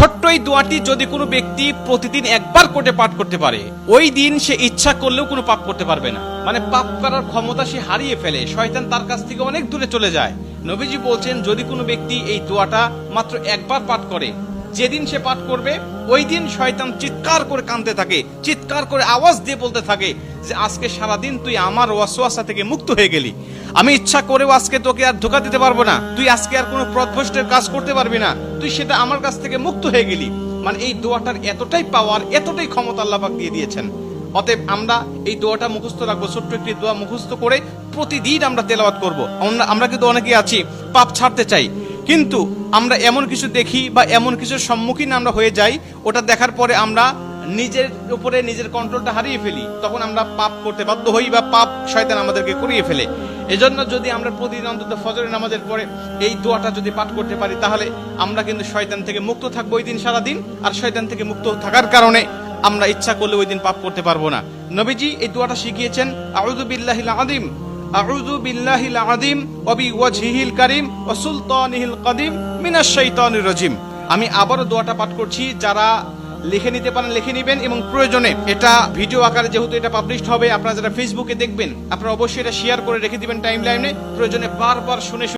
ছোট্ট এই দোয়াটি যদি কোনো ব্যক্তি প্রতিদিন একবার করে পাঠ করতে পারে, ওই দিন সে ইচ্ছা করলেও কোনো পাপ করতে পারবে না। মানে পাপ করার ক্ষমতা সে হারিয়ে ফেলে, শয়তান তার কাছ থেকে অনেক দূরে চলে যায়। নবীজি বলছেন, যদি কোনো ব্যক্তি এই দোয়াটা মাত্র একবার পাঠ করে, যেদিন সে পাঠ করবে ওই দিন শয়তান চিৎকার করে কাঁদতে থাকে, চিৎকার করে আওয়াজ দিয়ে বলতে থাকে যে আজকে সারাদিন তুই আমার ওয়াসওয়াসা থেকে মুক্ত হয়ে গেলি, আমি ইচ্ছা করেও আজকে তোকে আর ধোঁকা দিতে পারবো না, তুই আজকে আর কোনো পথভ্রষ্টের কাজ করতে পারবি না, তুই সেটা আমার কাছ থেকে মুক্ত হয়ে গেলি। মানে এই দোয়াটার এতটাই পাওয়ার, এতটাই ক্ষমতা আল্লাহ পাক দিয়ে দিয়েছেন। অতএব আমরা এই দোয়াটা মুখস্থ রাখবো, ছোট্ট একটি দোয়া মুখস্থ করে প্রতিদিন আমরা তেলাওয়াত করব। আমরা কিন্তু অনেকেই আছি পাপ ছাড়তে চাই, কিন্তু আমরা এমন কিছু দেখি বা এমন কিছুর সম্মুখীন আমরা হয়ে যাই, ওটা দেখার পরে আমরা নিজের উপরে নিজের কন্ট্রোলটা হারিয়ে ফেলি, তখন আমরা পাপ করতে বাধ্য হই বা পাপ শয়তান আমাদেরকে করিয়ে ফেলে। এজন্য যদি আমরা প্রতিদিন অন্তত ফজরের নামাজের পরে এই দোয়াটা যদি পাঠ করতে পারি, তাহলে আমরা কিন্তু শয়তান থেকে মুক্ত থাকবো ওই দিন সারাদিন। আর শয়তান থেকে মুক্ত থাকার কারণে আমরা ইচ্ছা করলে ওই দিন পাপ করতে পারবো না। নবীজি এই দোয়াটা শিখিয়েছেন, আউযু বিল্লাহিল আযীম, আউযু বিল্লাহিল আযীম ওয়া বিওয়াজহিল কারীম ওয়া সুলতানিহিল কাদিম মিনাশ শাইতানির রাজিম। আমি আবারও দোয়াটা পাঠ করছি, যারা লিখে নিতে পারেন লিখে নেবেন, এবং প্রয়োজনে এটা ভিডিও আকারে যেহেতু এটা পাবলিশড হবে, আপনারা যারা ফেসবুকে দেখবেন আপনারা অবশ্যই এটা শেয়ার করে রেখে দিবেন টাইমলাইনে, প্রয়োজনে বারবার শুনে